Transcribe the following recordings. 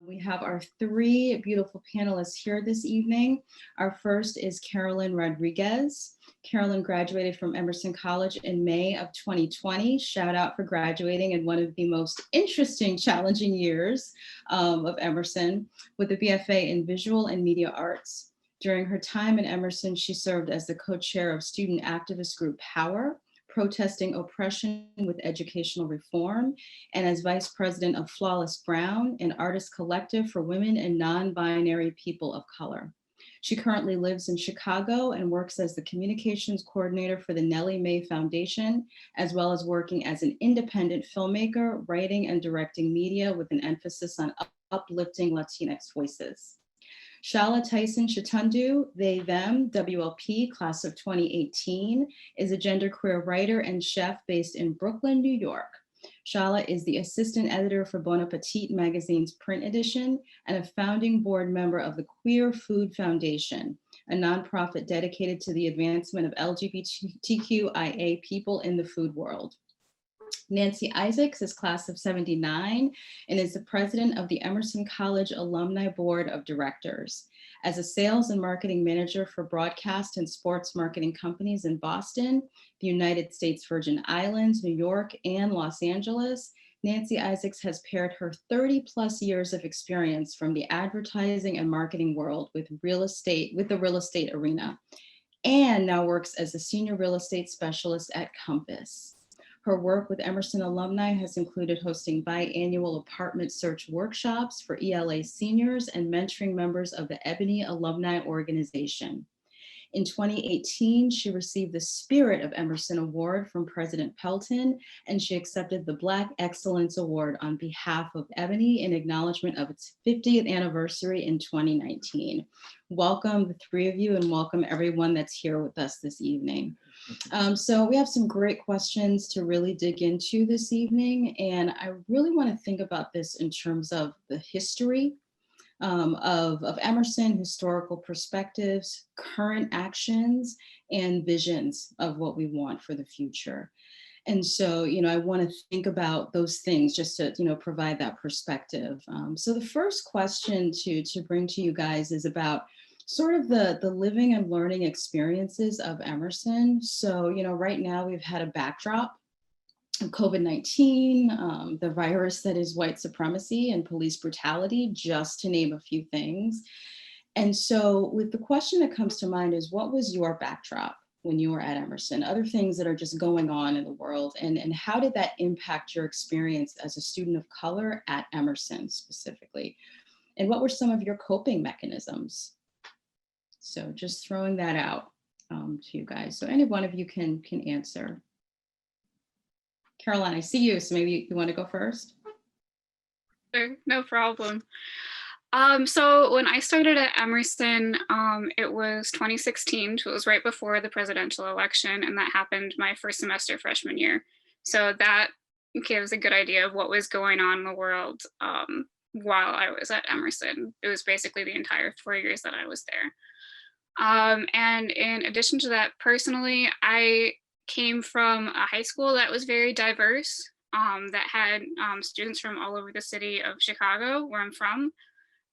We have our three beautiful panelists here this evening. Our first is Carolyn Rodriguez. Carolyn graduated from Emerson College in May of 2020. Shout out for graduating in one of the most interesting, challenging years of Emerson with a BFA in Visual and Media Arts. During her time at Emerson, she served as the co-chair of student activist group Power, protesting oppression with educational reform, and as vice president of Flawless Brown, an artist collective for women and non-binary people of color. She currently lives in Chicago and works as the communications coordinator for the Nellie May Foundation, as well as working as an independent filmmaker, writing and directing media with an emphasis on uplifting Latinx voices. Chala Tyson Tshitundu, they, them, WLP, class of 2018, is a genderqueer writer and chef based in Brooklyn, New York. Chala is the assistant editor for Bon Appetit magazine's print edition and a founding board member of the Queer Food Foundation, a nonprofit dedicated to the advancement of LGBTQIA people in the food world. Nanci is class of 79 and is the president of the Emerson College Alumni Board of Directors. As a sales and marketing manager for broadcast and sports marketing companies in Boston, the United States Virgin Islands, New York, and Los Angeles, Nanci has paired her 30 plus years of experience from the advertising and marketing world with the real estate arena, and now works as a senior real estate specialist at Compass. Her work with Emerson alumni has included hosting biannual apartment search workshops for ELA seniors and mentoring members of the Ebony Alumni Organization. In 2018, she received the Spirit of Emerson Award from President Pelton, and she accepted the Black Excellence Award on behalf of Ebony in acknowledgement of its 50th anniversary in 2019. Welcome, the three of you, and welcome everyone that's here with us this evening. So we have some great questions to really dig into this evening, and I really want to think about this in terms of the history of Emerson, historical perspectives, current actions, and visions of what we want for the future. And so, I want to think about those things just to, provide that perspective. So the first question to bring to you guys is about sort of the living and learning experiences of Emerson. So, right now we've had a backdrop of COVID-19, the virus that is white supremacy and police brutality, just to name a few things. And so with the question that comes to mind is, what was your backdrop when you were at Emerson? Other things that are just going on in the world, and how did that impact your experience as a student of color at Emerson specifically? And what were some of your coping mechanisms? So just throwing that out to you guys. So any one of you can answer. Caroline, I see you, so maybe you want to go first. Sure, no problem. So when I started at Emerson, it was 2016, so it was right before the presidential election, and that happened my first semester freshman year. So that gives a good idea of what was going on in the world while I was at Emerson. It was basically the entire 4 years that I was there. And in addition to that, personally, I came from a high school that was very diverse, that had students from all over the city of Chicago, where I'm from.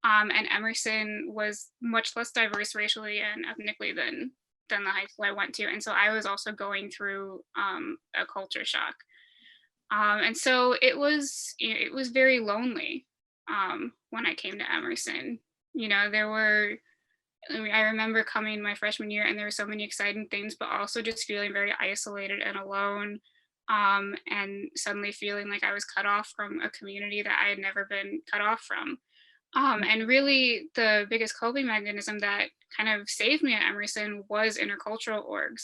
And Emerson was much less diverse racially and ethnically than the high school I went to. And so I was also going through a culture shock. And so it was very lonely when I came to Emerson. I remember coming my freshman year and there were so many exciting things, but also just feeling very isolated and alone, and suddenly feeling like I was cut off from a community that I had never been cut off from. And really the biggest coping mechanism that kind of saved me at Emerson was intercultural orgs.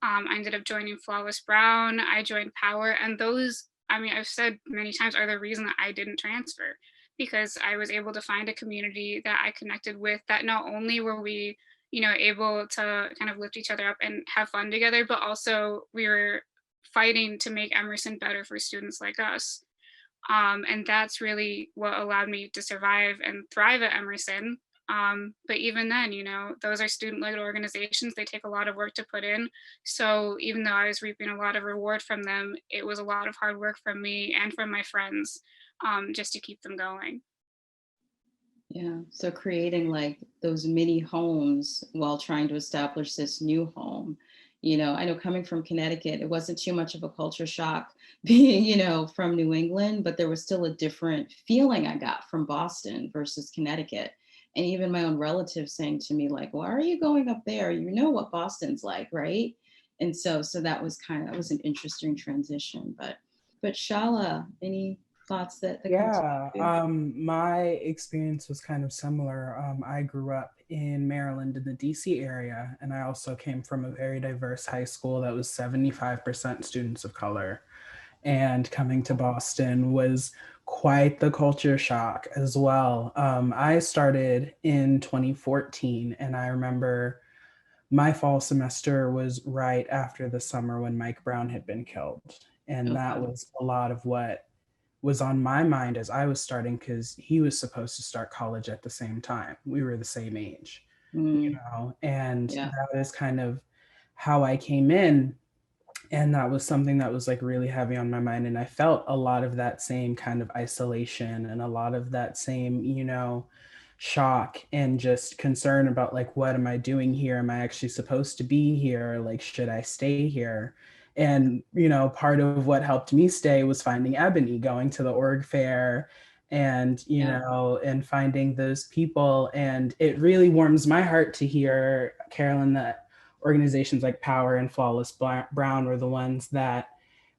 I ended up joining Flawless Brown, I joined Power, and those, I've said many times, are the reason that I didn't transfer, because I was able to find a community that I connected with, that not only were we, able to kind of lift each other up and have fun together, but also we were fighting to make Emerson better for students like us. And that's really what allowed me to survive and thrive at Emerson. But even then, those are student-led organizations. They take a lot of work to put in. So even though I was reaping a lot of reward from them, it was a lot of hard work from me and from my friends, just to keep them going. Yeah. So creating like those mini homes while trying to establish this new home. I know coming from Connecticut, it wasn't too much of a culture shock being, from New England, but there was still a different feeling I got from Boston versus Connecticut. And even my own relatives saying to me, like, why are you going up there? You know what Boston's like, right? And so that was an interesting transition. But Shala, any thoughts that come to Yeah, you? my experience was kind of similar. I grew up in Maryland in the DC area, and I also came from a very diverse high school that was 75% students of color. And coming to Boston was quite the culture shock as well. I started in 2014, and I remember my fall semester was right after the summer when Mike Brown had been killed. And Oh, that wow. was a lot of what was on my mind as I was starting, because he was supposed to start college at the same time. We were the same age, Mm, and yeah. that is kind of how I came in. And that was something that was like really heavy on my mind. And I felt a lot of that same kind of isolation and a lot of that same, shock and just concern about like, what am I doing here? Am I actually supposed to be here? Like, should I stay here? And, part of what helped me stay was finding Ebony, going to the org fair and, Yeah. and finding those people. And it really warms my heart to hear, Carolyn, that organizations like Power and Flawless Brown were the ones that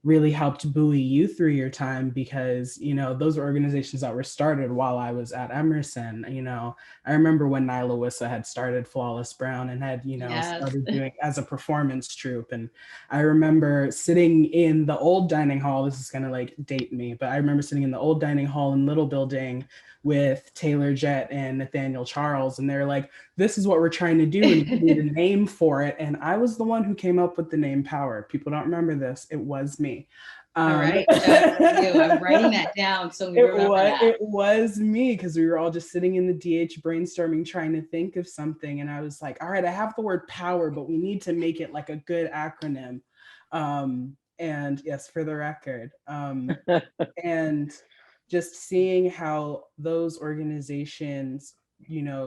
really helped buoy you through your time, because those were organizations that were started while I was at Emerson. I remember when Nyla Wissa had started Flawless Brown and had Yes. started doing as a performance troupe. And I remember sitting in the old dining hall. This is gonna like date me, but I remember sitting in the old dining hall in Little Building with Taylor Jett and Nathaniel Charles, and they're like, this is what we're trying to do, and we need a name for it. And I was the one who came up with the name Power. People don't remember this. It was me. All Um, right. Shout out to you. I'm writing that down so we remember that. it was me, because we were all just sitting in the DH brainstorming, trying to think of something. And I was like, all right, I have the word power, but we need to make it like a good acronym. And yes, for the record. And just seeing how those organizations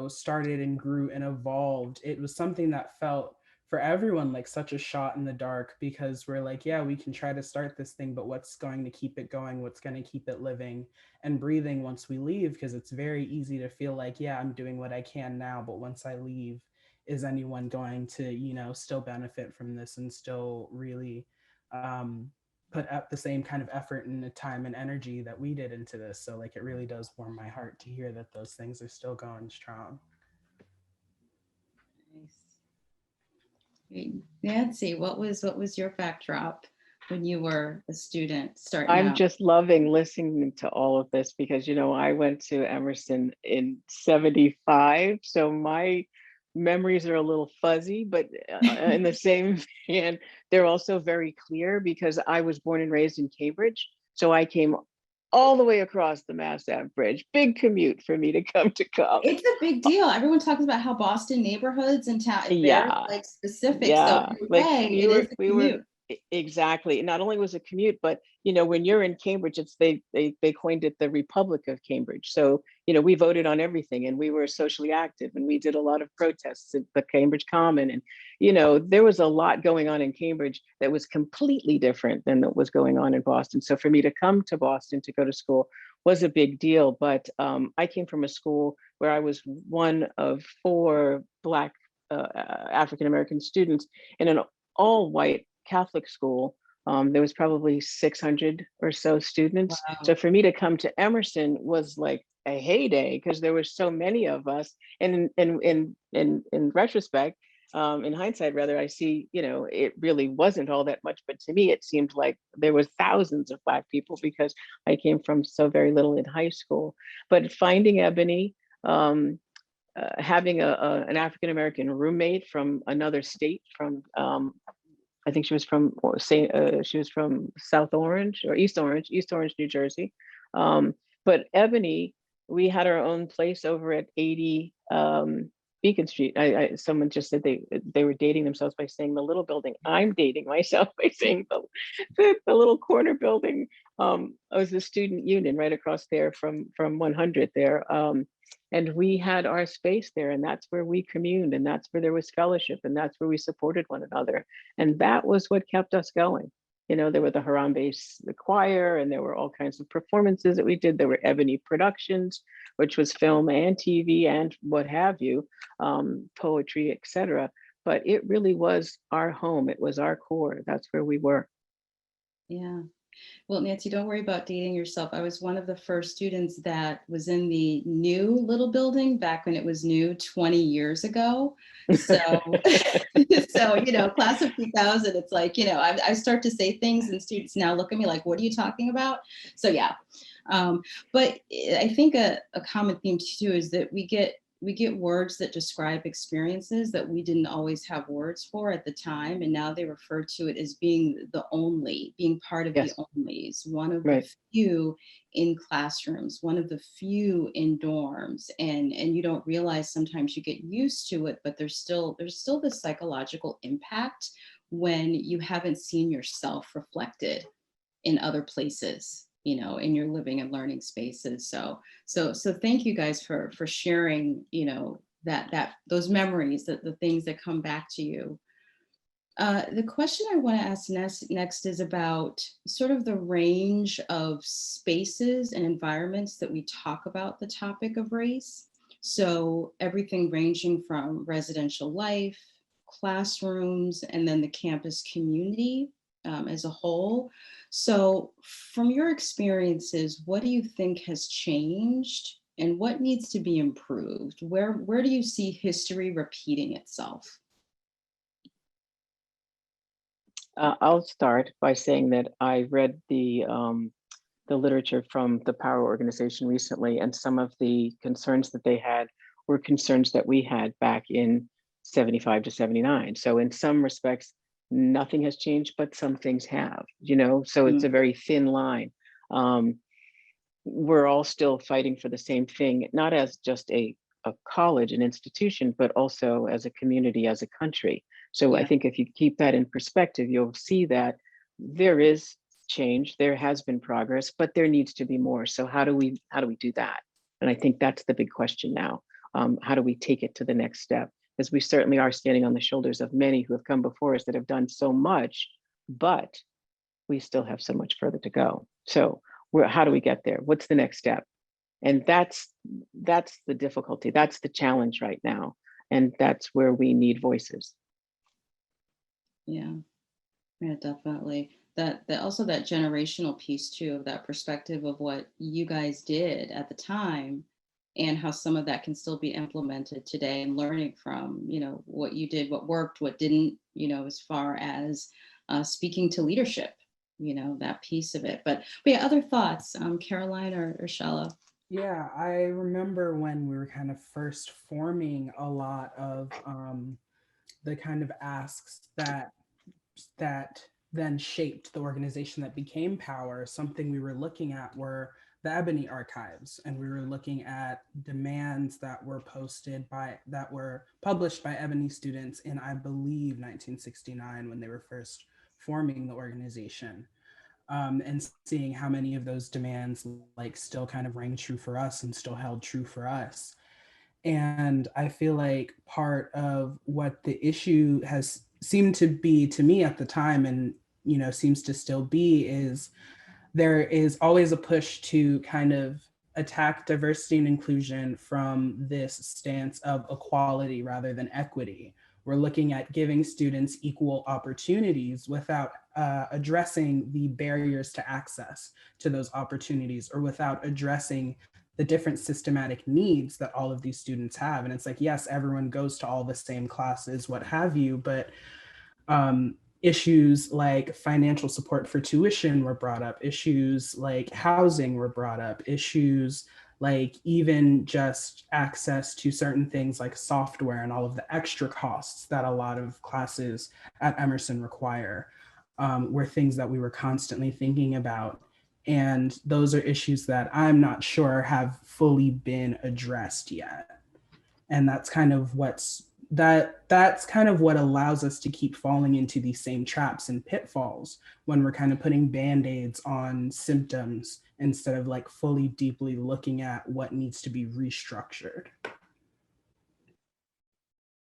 started and grew and evolved, it was something that felt for everyone like such a shot in the dark, because we're like, yeah, we can try to start this thing, but what's going to keep it going, what's going to keep it living and breathing once we leave? Because it's very easy to feel like, yeah, I'm doing what I can now, but once I leave, is anyone going to still benefit from this and still really put up the same kind of effort and the time and energy that we did into this? So like, it really does warm my heart to hear that those things are still going strong. Nice. Great. Nancy, what was your backdrop when you were a student starting I'm out? just loving listening to all of this because, I went to Emerson in 75. So my memories are a little fuzzy, but in the same vein, they're also very clear because I was born and raised in Cambridge. So I came all the way across the Mass Ave Bridge. Big commute for me to come to college. It's a big deal. Everyone talks about how Boston neighborhoods and town is very Yeah. like specific. So Yeah, you're like saying it is a we were commute. exactly. Not only was it commute, but when you're in Cambridge, it's they coined it the Republic of Cambridge. So we voted on everything, and we were socially active, and we did a lot of protests at the Cambridge Common, and there was a lot going on in Cambridge that was completely different than what was going on in Boston. So for me to come to Boston to go to school was a big deal. But I came from a school where I was one of four Black African American students in an all white Catholic school. There was probably 600 or so students. So Wow. for me to come to Emerson was like a heyday because there were so many of us. And in retrospect, in hindsight, rather, I see, it really wasn't all that much. But to me, it seemed like there was thousands of Black people because I came from so very little in high school. But finding Ebony, having an African American roommate from another state, from I think she was from she was from South Orange or East Orange, New Jersey. But Ebony, we had our own place over at 80 Beacon Street. Someone just said they were dating themselves by saying the little building. I'm dating myself by saying the little corner building. I was the student union right across there from 100 there. And we had our space there, and that's where we communed, and that's where there was fellowship, and that's where we supported one another. And that was what kept us going. You know, there were the the choir, and there were all kinds of performances that we did. There were Ebony Productions, which was film and TV and what have you, poetry, etc. But it really was our home. It was our core. That's where we were. Yeah. Well, Nanci, don't worry about dating yourself. I was one of the first students that was in the new little building back when it was new 20 years ago. So, so, you know, class of 2000, it's like, you know, I start to say things and students now look at me like, what are you talking about? So, yeah. But I think a common theme too is that we get words that describe experiences that we didn't always have words for at the time. And now they refer to it as being the only, being part of Yes. the onlys, one of Right. the few in classrooms, one of the few in dorms. And you don't realize sometimes you get used to it, but there's still this psychological impact when you haven't seen yourself reflected in other places, you know, in your living and learning spaces. So thank you guys for sharing, you know, that those memories, that the things that come back to you. The question I want to ask next is about sort of the range of spaces and environments that we talk about the topic of race. So everything ranging from residential life, classrooms, and then the campus community as a whole. So from your experiences, what do you think has changed and what needs to be improved? Where do you see history repeating itself? I'll start by saying that I read the literature from the Power Organization recently, and some of the concerns that they had were concerns that we had back in 75 to 79. So in some respects, nothing has changed, but some things have, you know, so it's a very thin line. We're all still fighting for the same thing, not as just a college, an institution, but also as a community, as a country. So I think if you keep that in perspective, you'll see that there is change, there has been progress, but there needs to be more. So how do we do that? And I think that's the big question now. How do we take it to the next step? Because we certainly are standing on the shoulders of many who have come before us that have done so much, but we still have so much further to go. So how do we get there? What's the next step? And that's the difficulty. That's the challenge right now. And that's where we need voices. Yeah, definitely. That also that generational piece too, of that perspective of what you guys did at the time and how some of that can still be implemented today, and learning from, you know, what you did, what worked, what didn't, you know, as far as speaking to leadership, you know, that piece of it. But yeah, other thoughts, Caroline or Chala? Yeah, I remember when we were kind of first forming a lot of the kind of asks that then shaped the organization that became Power. Something we were looking at were the Ebony archives, and we were looking at demands that were published by Ebony students in, I believe, 1969, when they were first forming the organization. And seeing how many of those demands like still kind of rang true for us and still held true for us. And I feel like part of what the issue has seemed to be to me at the time, and you know, seems to still be, is there is always a push to kind of attack diversity and inclusion from this stance of equality rather than equity. We're looking at giving students equal opportunities without addressing the barriers to access to those opportunities, or without addressing the different systematic needs that all of these students have. And it's like, yes, everyone goes to all the same classes, what have you, but issues like financial support for tuition were brought up, issues like housing were brought up, issues like even just access to certain things like software and all of the extra costs that a lot of classes at Emerson require were things that we were constantly thinking about. And those are issues that I'm not sure have fully been addressed yet. And that's kind of what's that's kind of what allows us to keep falling into these same traps and pitfalls when we're kind of putting band-aids on symptoms instead of like fully deeply looking at what needs to be restructured.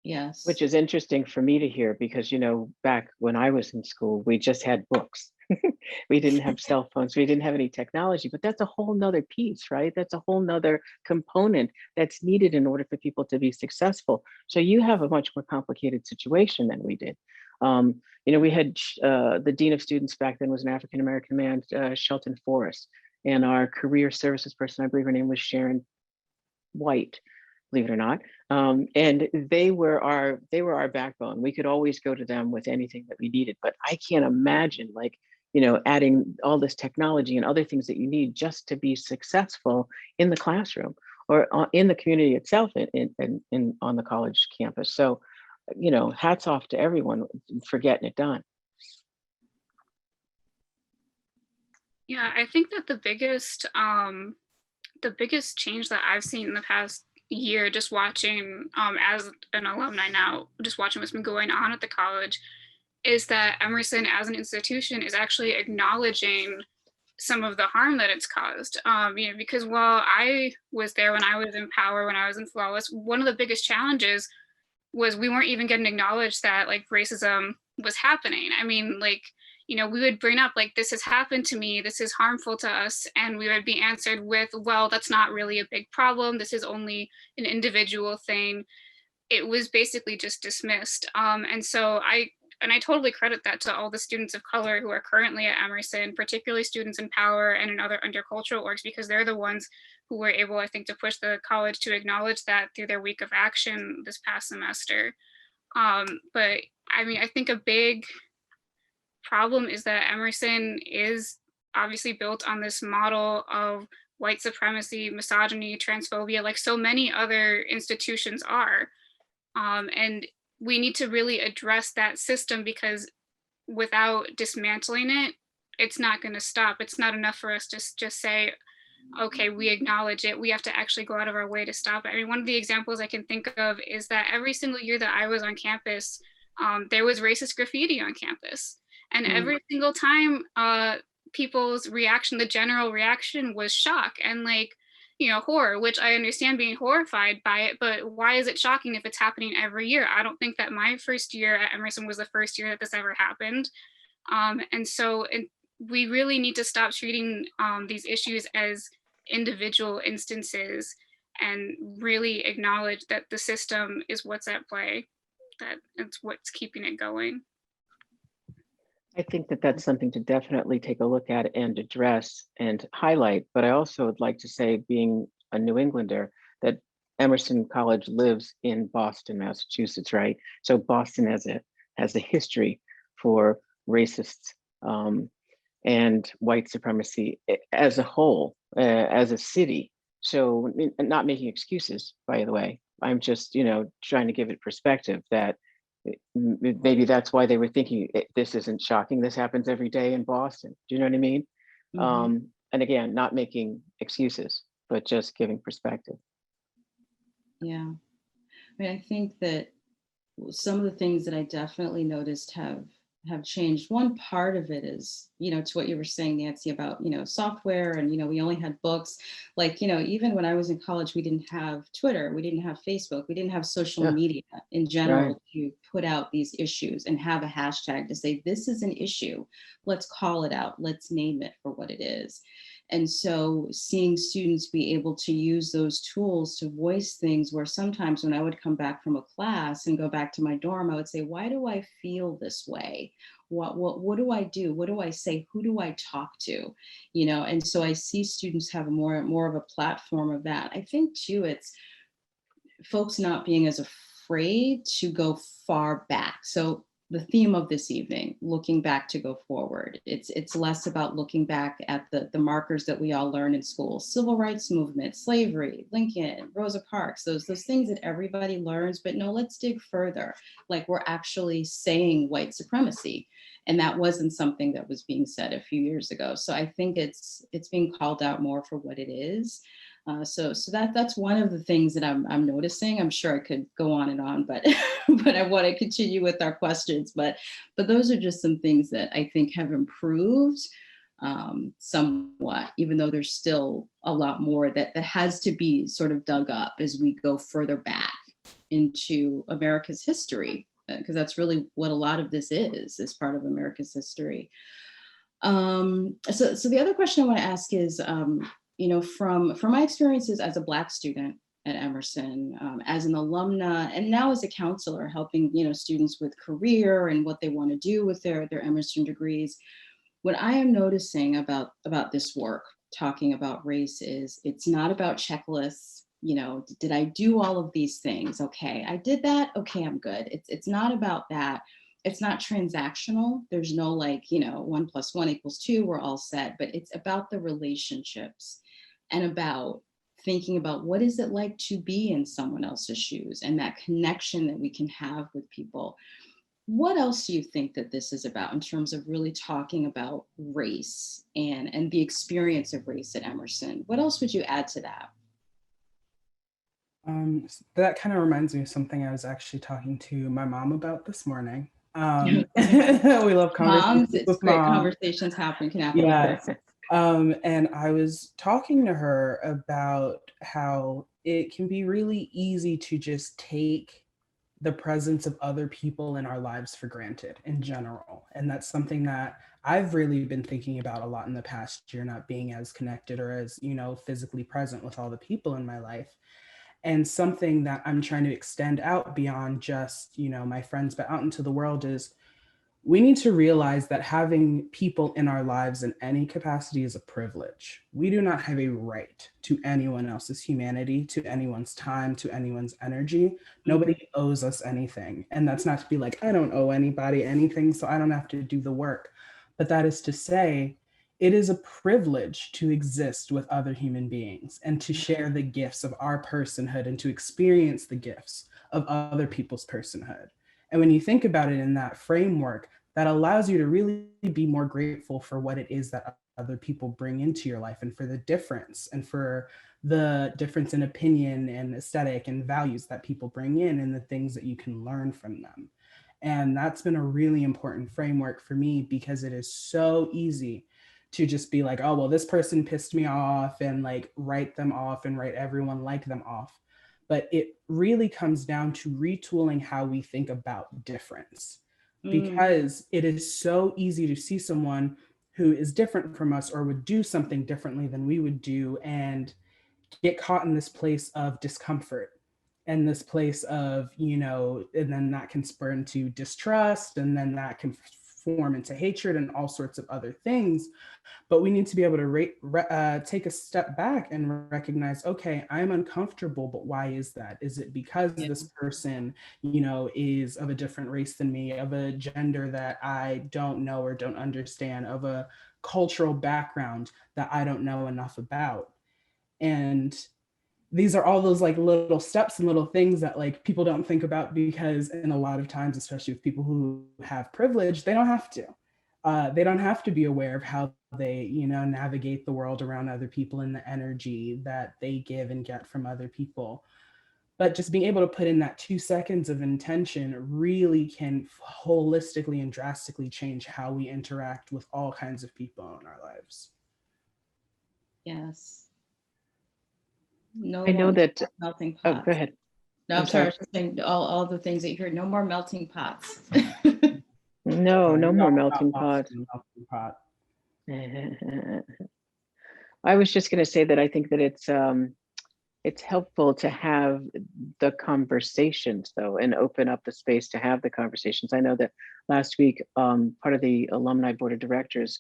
Yes. Which is interesting for me to hear because, you know, back when I was in school, we just had books. We didn't have cell phones, we didn't have any technology, but that's a whole nother piece, right? That's a whole nother component that's needed in order for people to be successful. So you have a much more complicated situation than we did. You know, we had the Dean of Students back then was an African-American man, Shelton Forrest, and our career services person, I believe her name was Sharon White, believe it or not. And they were our backbone. We could always go to them with anything that we needed. But I can't imagine, like, you know, adding all this technology and other things that you need just to be successful in the classroom or in the community itself in on the college campus. So, you know, hats off to everyone for getting it done. Yeah, I think that the biggest change that I've seen in the past year, just watching as an alumni now, just watching what's been going on at the college, is that Emerson as an institution is actually acknowledging some of the harm that it's caused. You know, because while I was there when I was in Power, when I was in Flawless, one of the biggest challenges was we weren't even getting acknowledged that like racism was happening. I mean, like, you know, we would bring up like, this has happened to me, this is harmful to us. And we would be answered with, well, that's not really a big problem. This is only an individual thing. It was basically just dismissed. And so I totally credit that to all the students of color who are currently at Emerson, particularly students in Power and in other undercultural orgs, because they're the ones who were able, I think, to push the college to acknowledge that through their week of action this past semester. But I mean, I think a big problem is that Emerson is obviously built on this model of white supremacy, misogyny, transphobia, like so many other institutions are. And we need to really address that system because without dismantling it, it's not going to stop. It's not enough for us to just say, okay, we acknowledge it. We have to actually go out of our way to stop it. I mean, one of the examples I can think of is that every single year that I was on campus, there was racist graffiti on campus. And every single time people's reaction, the general reaction was shock and like, you know, horror, which I understand being horrified by it, but why is it shocking if it's happening every year? I don't think that my first year at Emerson was the first year that this ever happened. And so we really need to stop treating these issues as individual instances and really acknowledge that the system is what's at play, that it's what's keeping it going. I think that that's something to definitely take a look at and address and highlight. But I also would like to say, being a New Englander, that Emerson College lives in Boston, Massachusetts, right? So Boston has a history for racists and white supremacy as a whole, as a city. So not making excuses, by the way. I'm just, you know, trying to give it perspective that maybe that's why they were thinking this isn't shocking. This happens every day in Boston. Do you know what I mean? Mm-hmm. And again, not making excuses, but just giving perspective. Yeah. I mean, I think that some of the things that I definitely noticed have changed. One part of it is, you know, to what you were saying, Nanci, about, you know, software and, you know, we only had books. Like, you know, even when I was in college, we didn't have Twitter, we didn't have Facebook, we didn't have social media in general to put out these issues and have a hashtag to say, this is an issue, let's call it out, let's name it for what it is. And so seeing students be able to use those tools to voice things where sometimes when I would come back from a class and go back to my dorm, I would say, why do I feel this way? What do I do? What do I say? Who do I talk to? You know, and so I see students have more of a platform of that. I think too, it's folks not being as afraid to go far back. So the theme of this evening, looking back to go forward. It's less about looking back at the markers that we all learn in school, civil rights movement, slavery, Lincoln, Rosa Parks, those things that everybody learns, but no, let's dig further. Like we're actually saying white supremacy. And that wasn't something that was being said a few years ago. So I think it's being called out more for what it is. So that's one of the things that I'm noticing. I'm sure I could go on, but but I want to continue with our questions. But those are just some things that I think have improved somewhat, even though there's still a lot more that has to be sort of dug up as we go further back into America's history, because that's really what a lot of this is part of America's history. So the other question I want to ask is, from my experiences as a Black student at Emerson, as an alumna, and now as a counselor helping, students with career and what they want to do with their Emerson degrees, what I am noticing about this work, talking about race, is it's not about checklists. Did I do all of these things? Okay, I did that. Okay, I'm good. It's not about that. It's not transactional. There's no 1 + 1 = 2, we're all set, but it's about the relationships and about thinking about what is it like to be in someone else's shoes and that connection that we can have with people. What else do you think that this is about in terms of really talking about race and the experience of race at Emerson? What else would you add to that? That kind of reminds me of something I was actually talking to my mom about this morning. We love conversations Moms, it's with great. mom. Conversations can happen Yes. with us. And I was talking to her about how it can be really easy to just take the presence of other people in our lives for granted in general. And that's something that I've really been thinking about a lot in the past year, not being as connected or as, physically present with all the people in my life. And something that I'm trying to extend out beyond just, my friends, but out into the world is we need to realize that having people in our lives in any capacity is a privilege. We do not have a right to anyone else's humanity, to anyone's time, to anyone's energy. Nobody owes us anything. And that's not to be like, I don't owe anybody anything, so I don't have to do the work. But that is to say, it is a privilege to exist with other human beings and to share the gifts of our personhood and to experience the gifts of other people's personhood. And when you think about it in that framework, that allows you to really be more grateful for what it is that other people bring into your life and for the difference and for the difference in opinion and aesthetic and values that people bring in and the things that you can learn from them. And that's been a really important framework for me because it is so easy to just be like, oh, well, this person pissed me off and write them off and write everyone like them off. But it really comes down to retooling how we think about difference, because it is so easy to see someone who is different from us or would do something differently than we would do and get caught in this place of discomfort and this place of, and then that can spur into distrust and then that can form into hatred and all sorts of other things. But we need to be able to take a step back and recognize, okay, I'm uncomfortable, but why is that? Is it because this person, is of a different race than me, of a gender that I don't know or don't understand, of a cultural background that I don't know enough about? And these are all those little steps and little things that people don't think about, because in a lot of times, especially with people who have privilege, they don't have to. They don't have to be aware of how they, navigate the world around other people and the energy that they give and get from other people. But just being able to put in that 2 seconds of intention really can holistically and drastically change how we interact with all kinds of people in our lives. Yes. No, I know that. melting Oh, pots. go ahead. No, I'm sorry. I was just saying all the things that you heard. No more melting pots. No more melting pot. I was just going to say that I think that it's helpful to have the conversations though, and open up the space to have the conversations. I know that last week, part of the Alumni Board of Directors,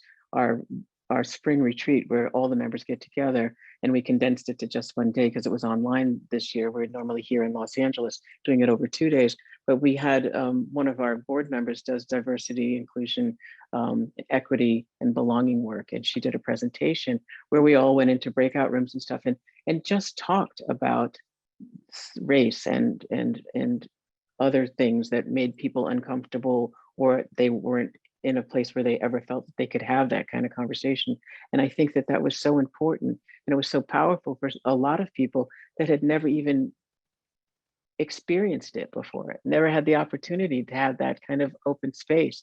our spring retreat where all the members get together, and we condensed it to just one day because it was online this year. We're normally here in Los Angeles doing it over 2 days, but we had one of our board members does diversity, inclusion, equity, and belonging work. And she did a presentation where we all went into breakout rooms and stuff and just talked about race and other things that made people uncomfortable or they weren't in a place where they ever felt that they could have that kind of conversation. And I think that that was so important, and it was so powerful for a lot of people that had never even experienced it before, never had the opportunity to have that kind of open space,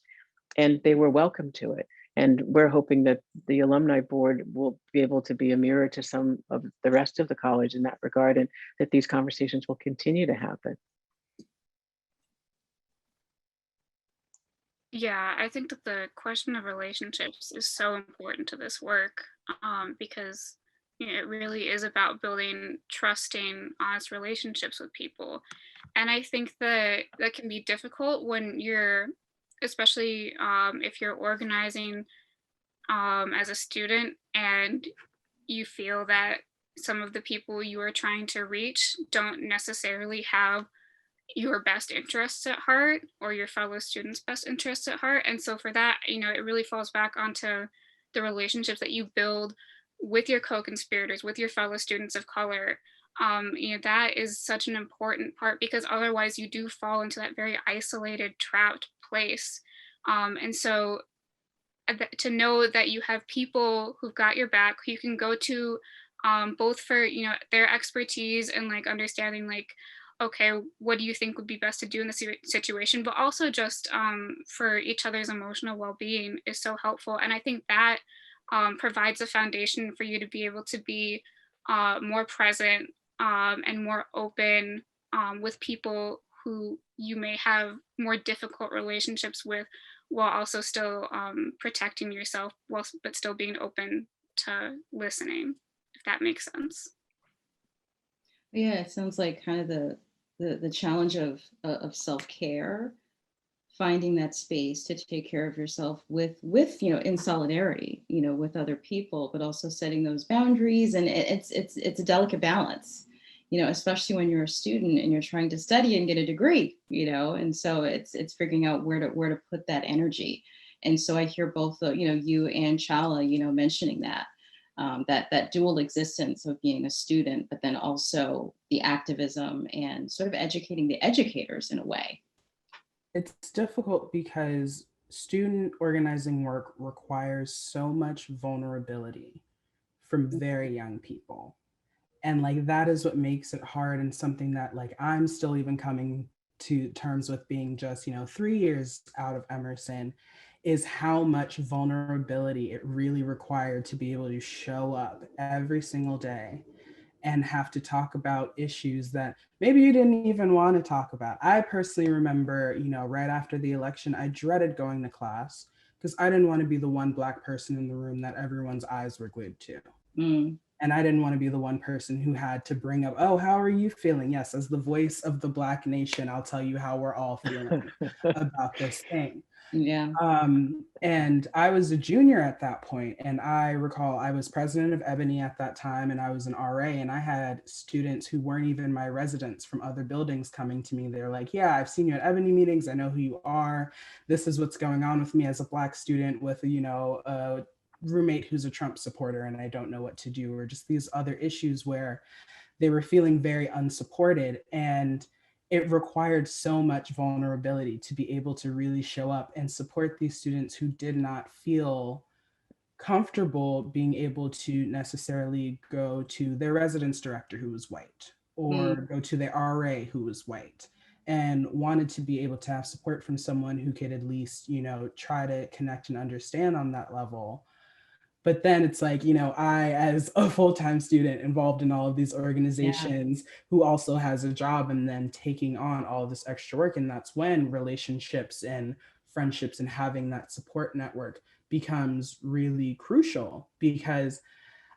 and they were welcome to it. And we're hoping that the alumni board will be able to be a mirror to some of the rest of the college in that regard, and that these conversations will continue to happen. Yeah, I think that the question of relationships is so important to this work, because it really is about building trusting, honest relationships with people. And I think that that can be difficult when you're, especially if you're organizing as a student and you feel that some of the people you are trying to reach don't necessarily have your best interests at heart or your fellow students' best interests at heart. And so for that, it really falls back onto the relationships that you build with your co-conspirators, with your fellow students of color. That is such an important part, because otherwise you do fall into that very isolated, trapped place. And so to know that you have people who've got your back, who you can go to, both for their expertise and like understanding like, okay, what do you think would be best to do in this situation, but also just for each other's emotional well-being is so helpful. And I think that provides a foundation for you to be able to be more present and more open with people who you may have more difficult relationships with, while also still protecting yourself, but still being open to listening, if that makes sense. Yeah, it sounds like kind of the challenge of self-care, finding that space to take care of yourself with in solidarity, with other people, but also setting those boundaries. And it's a delicate balance, especially when you're a student and you're trying to study and get a degree, and so it's figuring out where to put that energy. And so I hear both you and Chala, mentioning that dual existence of being a student, but then also the activism and sort of educating the educators in a way. It's difficult because student organizing work requires so much vulnerability from very young people. And like that is what makes it hard, and something that like I'm still even coming to terms with, being just 3 years out of Emerson, is how much vulnerability it really required to be able to show up every single day and have to talk about issues that maybe you didn't even want to talk about. I personally remember, right after the election, I dreaded going to class because I didn't want to be the one Black person in the room that everyone's eyes were glued to. Mm. And I didn't want to be the one person who had to bring up, oh, how are you feeling? Yes, as the voice of the Black nation, I'll tell you how we're all feeling about this thing. Yeah. And I was a junior at that point, and I recall I was president of Ebony at that time, and I was an RA, and I had students who weren't even my residents from other buildings coming to me. They're like, yeah, I've seen you at Ebony meetings. I know who you are. This is what's going on with me as a Black student with, a roommate who's a Trump supporter, and I don't know what to do, or just these other issues where they were feeling very unsupported. And it required so much vulnerability to be able to really show up and support these students who did not feel comfortable being able to necessarily go to their residence director who was white, or go to their RA who was white, and wanted to be able to have support from someone who could at least, try to connect and understand on that level. But then it's like, I, as a full-time student involved in all of these organizations, who also has a job, and then taking on all of this extra work. And that's when relationships and friendships and having that support network becomes really crucial, because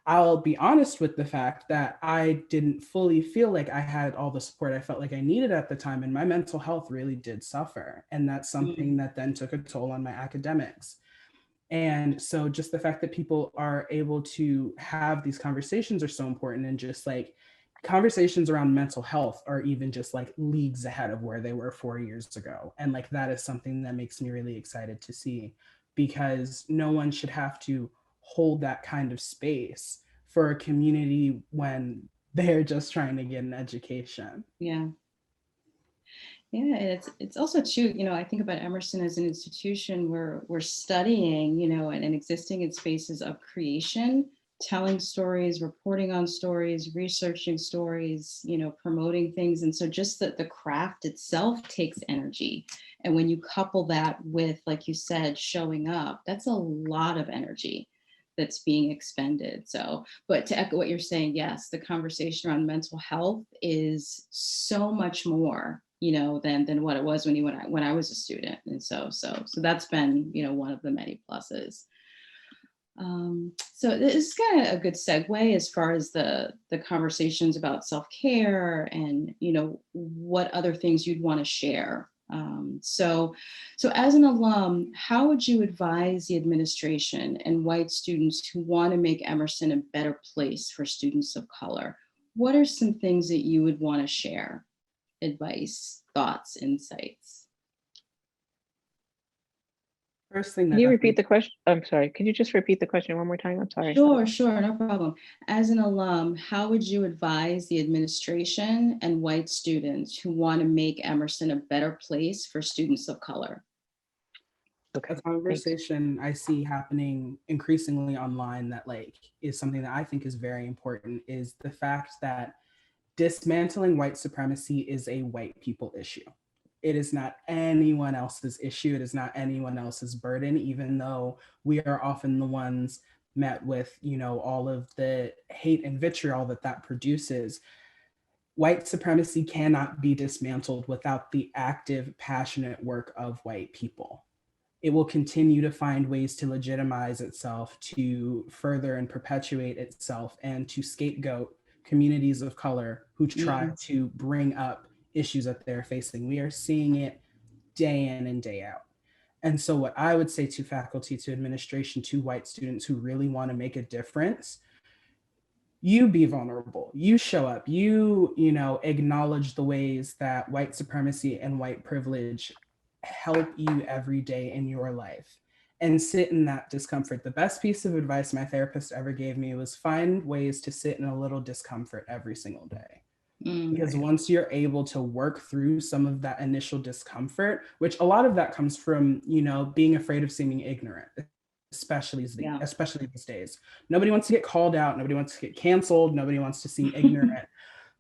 I'll be honest with the fact that I didn't fully feel like I had all the support I felt like I needed at the time. And my mental health really did suffer. And that's something that then took a toll on my academics. And so just the fact that people are able to have these conversations are so important. And just like conversations around mental health are even just like leagues ahead of where they were 4 years ago. And like that is something that makes me really excited to see, because no one should have to hold that kind of space for a community when they're just trying to get an education. Yeah. Yeah, it's also too, I think about Emerson as an institution where we're studying, and existing in spaces of creation, telling stories, reporting on stories, researching stories, promoting things. And so just that the craft itself takes energy. And when you couple that with, like you said, showing up, that's a lot of energy that's being expended. So, but to echo what you're saying, yes, the conversation around mental health is so much more, than what it was when I was a student. And so that's been, one of the many pluses. So this is kind of a good segue as far as the conversations about self-care and, what other things you'd want to share. So as an alum, how would you advise the administration and white students who want to make Emerson a better place for students of color? What are some things that you would want to share? Advice, thoughts, insights? First thing that Can you repeat the question? I'm sorry. Can you just repeat the question one more time? I'm sorry. Sure, no problem. As an alum, how would you advise the administration and white students who want to make Emerson a better place for students of color? A conversation I see happening increasingly online that is something that I think is very important is the fact that dismantling white supremacy is a white people issue. It is not anyone else's issue. It is not anyone else's burden, even though we are often the ones met with, all of the hate and vitriol that produces. White supremacy cannot be dismantled without the active, passionate work of white people. It will continue to find ways to legitimize itself, to further and perpetuate itself, and to scapegoat communities of color who try to bring up issues that they're facing. We are seeing it day in and day out. And so what I would say to faculty, to administration, to white students who really want to make a difference, you be vulnerable, you show up, you acknowledge the ways that white supremacy and white privilege help you every day in your life, and sit in that discomfort. The best piece of advice my therapist ever gave me was find ways to sit in a little discomfort every single day. Because once you're able to work through some of that initial discomfort, which a lot of that comes from, being afraid of seeming ignorant, especially these days. Nobody wants to get called out. Nobody wants to get canceled. Nobody wants to seem ignorant.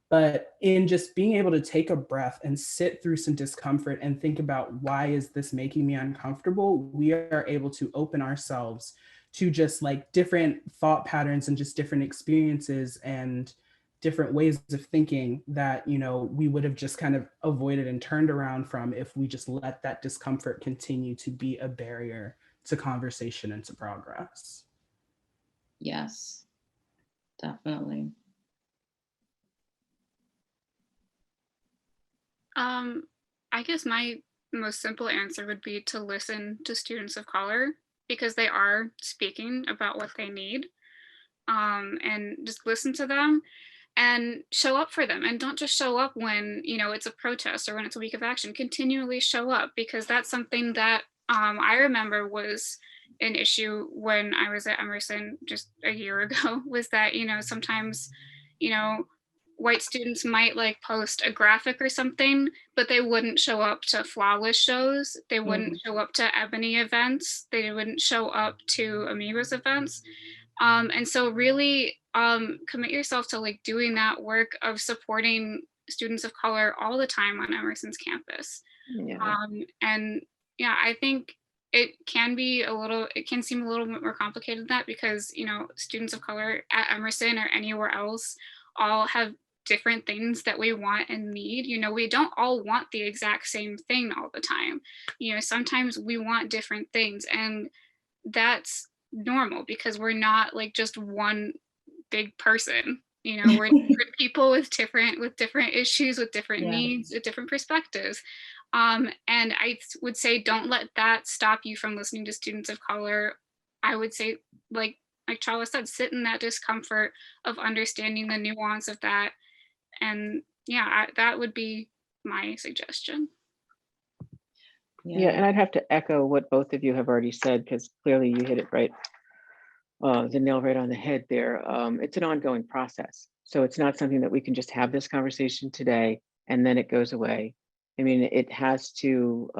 But in just being able to take a breath and sit through some discomfort and think about, why is this making me uncomfortable? We are able to open ourselves to just different thought patterns and just different experiences and different ways of thinking that, we would have just kind of avoided and turned around from if we just let that discomfort continue to be a barrier to conversation and to progress. Yes, definitely. I guess my most simple answer would be to listen to students of color, because they are speaking about what they need, and just listen to them and show up for them. And don't just show up when, it's a protest or when it's a week of action. Continually show up, because that's something that I remember was an issue when I was at Emerson just a year ago, was that, sometimes, white students might post a graphic or something, but they wouldn't show up to flawless shows. They wouldn't show up to Ebony events. They wouldn't show up to Amigos events. And so really commit yourself to doing that work of supporting students of color all the time on Emerson's campus. And yeah, I think it can seem a little bit more complicated than that, because, students of color at Emerson or anywhere else all have different things that we want and need. We don't all want the exact same thing all the time. Sometimes we want different things, and that's normal, because we're not just one big person. We're different people with different issues, with different needs, with different perspectives. And I would say, don't let that stop you from listening to students of color. I would say, like Chala said, sit in that discomfort of understanding the nuance of that. And yeah, that would be my suggestion. Yeah, and I'd have to echo what both of you have already said, because clearly you hit it right, the nail right on the head there. It's an ongoing process. So it's not something that we can just have this conversation today and then it goes away. I mean, it has to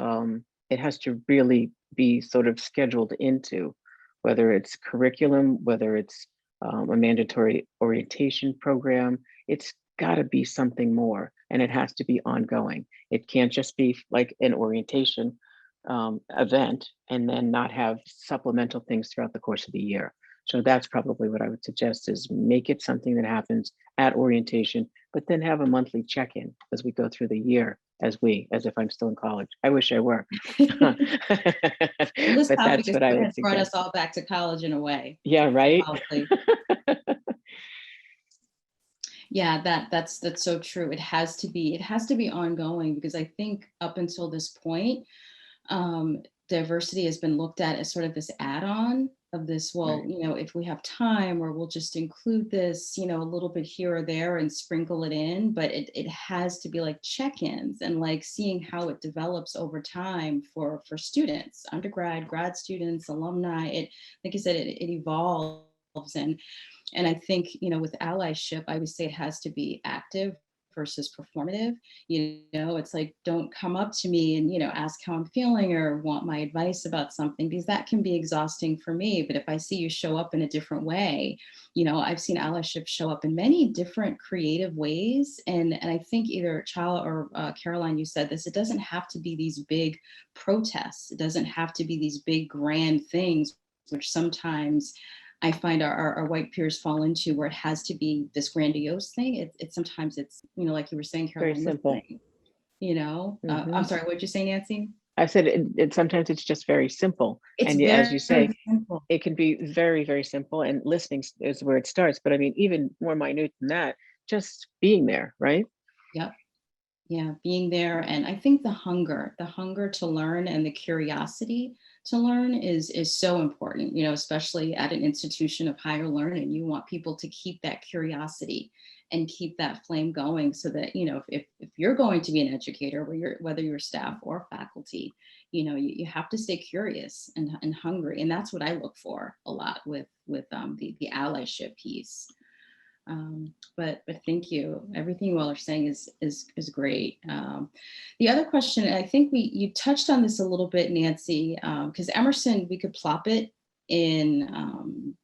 really be sort of scheduled into, whether it's curriculum, whether it's a mandatory orientation program. It's got to be something more, and it has to be ongoing. It can't just be like an orientation event and then not have supplemental things throughout the course of the year. So that's probably what I would suggest, is make it something that happens at orientation, but then have a monthly check-in as we go through the year, as if I'm still in college. I wish I were. Well, this But topic that's what I would has brought us suggest. all back to college in a way. Yeah, right. Probably. Yeah, that's so true. It has to be ongoing, because I think up until this point, diversity has been looked at as sort of this add-on of this, well, Right. you know, if we have time, or we'll just include this, you know, a little bit here or there and sprinkle it in, but it has to be like check-ins, and like seeing how it develops over time for students, undergrad, grad students, alumni. It, like I said, it evolves. And I think, you know, with allyship, I would say it has to be active versus performative. You know, it's like, don't come up to me and, you know, ask how I'm feeling or want my advice about something, because that can be exhausting for me. But if I see you show up in a different way, you know, I've seen allyship show up in many different creative ways. And I think either Chala or Caroline, you said this, it doesn't have to be these big protests. It doesn't have to be these big grand things, which sometimes I find our white peers fall into, where it has to be this grandiose thing. It's sometimes it's, you know, like you were saying, Caroline, Very simple. listening, you know. Mhm. I'm sorry, what did you say, Nanci? I said it sometimes it's just very simple. It's And as you say, very simple. it can be very, very simple, and listening is where it starts. But I mean, even more minute than that, just being there, right? Yep. Yeah, being there. And I think the hunger to learn and the curiosity to learn is so important, you know, especially at an institution of higher learning. You want people to keep that curiosity and keep that flame going, so that, you know, if you're going to be an educator, whether you're staff or faculty, you know, you have to stay curious and hungry. And that's what I look for a lot with the allyship piece. But thank you. Everything you all are saying is great. The other question, and I think you touched on this a little bit, Nanci, because Emerson, we could plop it in.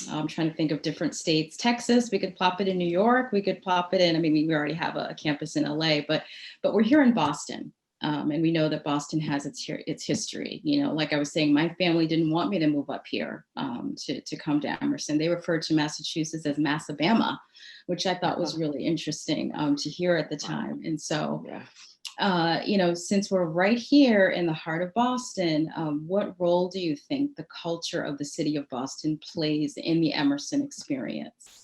I'm trying to think of different states. Texas, we could plop it in New York. We could plop it in. I mean, we already have a campus in LA, but we're here in Boston. And we know that Boston has its history. You know, like I was saying, my family didn't want me to move up here to come to Emerson. They referred to Massachusetts as Massabama, which I thought was really interesting to hear at the time. And so, you know, since we're right here in the heart of Boston, what role do you think the culture of the city of Boston plays in the Emerson experience?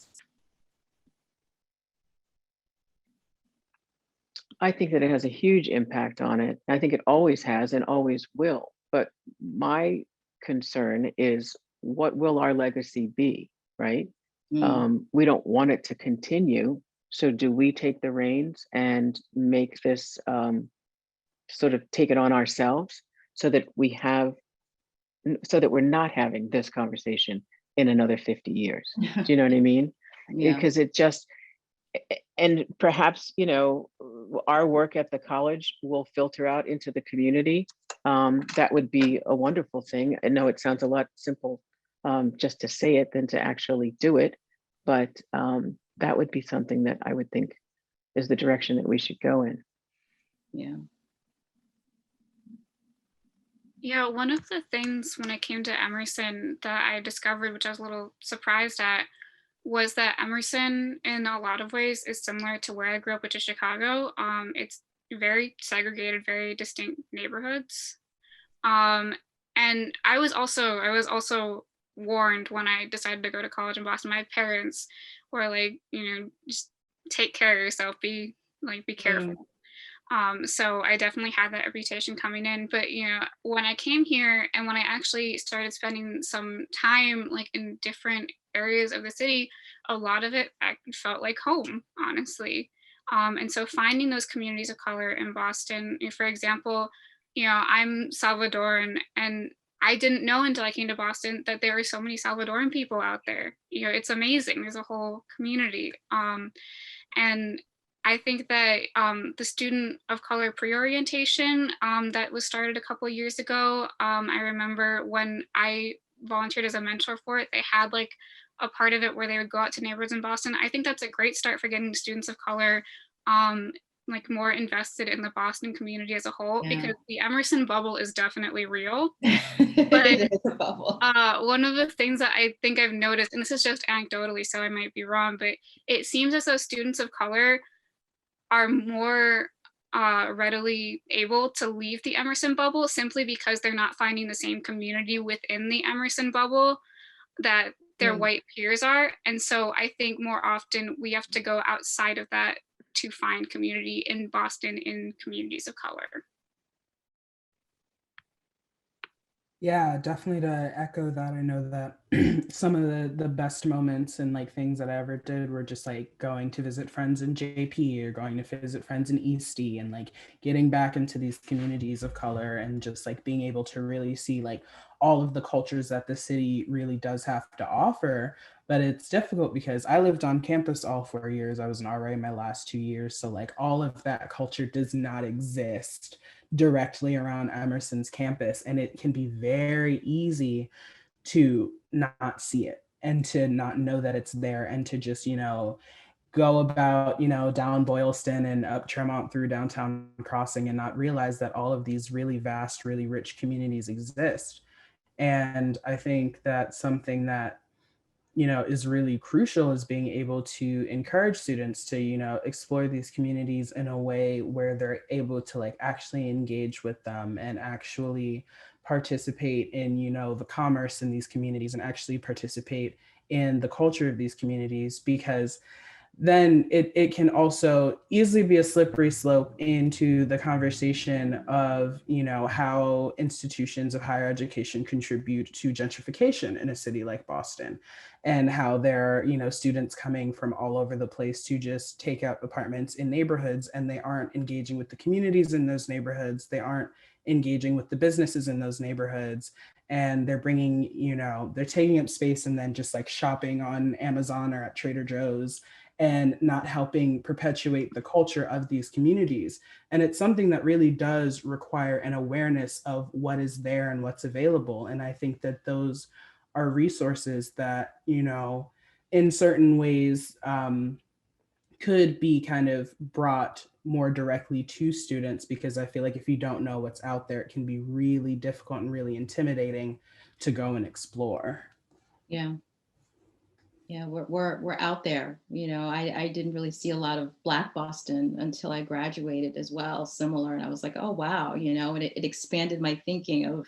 I think that it has a huge impact on it. I think it always has and always will. But my concern is, what will our legacy be, right? We don't want it to continue. So do we take the reins and make this sort of take it on ourselves, so that we're not having this conversation in another 50 years? Do you know what I mean? Yeah. Because it just, and perhaps, you know, our work at the college will filter out into the community. That would be a wonderful thing. I know it sounds a lot simple just to say it than to actually do it, but that would be something that I would think is the direction that we should go in. Yeah. Yeah, one of the things when I came to Emerson that I discovered, which I was a little surprised at, was that Emerson, in a lot of ways, is similar to where I grew up, which is Chicago. It's very segregated, very distinct neighborhoods. And I was also warned when I decided to go to college in Boston. My parents were like, you know, just take care of yourself, be careful. So I definitely had that reputation coming in. But, you know, when I came here and when I actually started spending some time like in different areas of the city, a lot of it I felt like home, honestly. And so finding those communities of color in Boston, you know, for example, you know, I'm Salvadoran, and I didn't know until I came to Boston that there were so many Salvadoran people out there. You know, it's amazing. There's a whole community. And I think that the student of color pre-orientation that was started a couple of years ago, I remember when I volunteered as a mentor for it, they had like a part of it where they would go out to neighborhoods in Boston. I think that's a great start for getting students of color um, like more invested in the Boston community as a whole, Yeah. because the Emerson bubble is definitely real. It is a bubble. One of the things that I think I've noticed, and this is just anecdotally, so I might be wrong, but it seems as though students of color are more readily able to leave the Emerson bubble simply because they're not finding the same community within the Emerson bubble that their Right. white peers are. And so I think more often we have to go outside of that to find community in Boston in communities of color. Yeah, definitely to echo that. I know that some of the best moments and like things that I ever did were just like going to visit friends in JP or going to visit friends in Eastie and like getting back into these communities of color and just like being able to really see like all of the cultures that the city really does have to offer. But it's difficult because I lived on campus all 4 years. I was an RA my last 2 years. So like all of that culture does not exist directly around Emerson's campus. And it can be very easy to not see it and to not know that it's there and to just, go about, down Boylston and up Tremont through downtown Crossing and not realize that all of these really vast, really rich communities exist. And I think that something that is really crucial is being able to encourage students to explore these communities in a way where they're able to like actually engage with them and actually participate in the commerce in these communities and actually participate in the culture of these communities, because then it can also easily be a slippery slope into the conversation of, how institutions of higher education contribute to gentrification in a city like Boston, and how there are, students coming from all over the place to just take out apartments in neighborhoods, and they aren't engaging with the communities in those neighborhoods. They aren't engaging with the businesses in those neighborhoods, and they're bringing, they're taking up space and then just like shopping on Amazon or at Trader Joe's and not helping perpetuate the culture of these communities. And it's something that really does require an awareness of what is there and what's available. And I think that those are resources that, in certain ways could be kind of brought more directly to students, because I feel like if you don't know what's out there, it can be really difficult and really intimidating to go and explore. Yeah. Yeah, we're out there. I didn't really see a lot of Black Boston until I graduated as well, similar. And I was like, oh, wow, and it expanded my thinking of,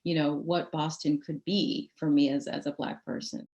what Boston could be for me as a Black person.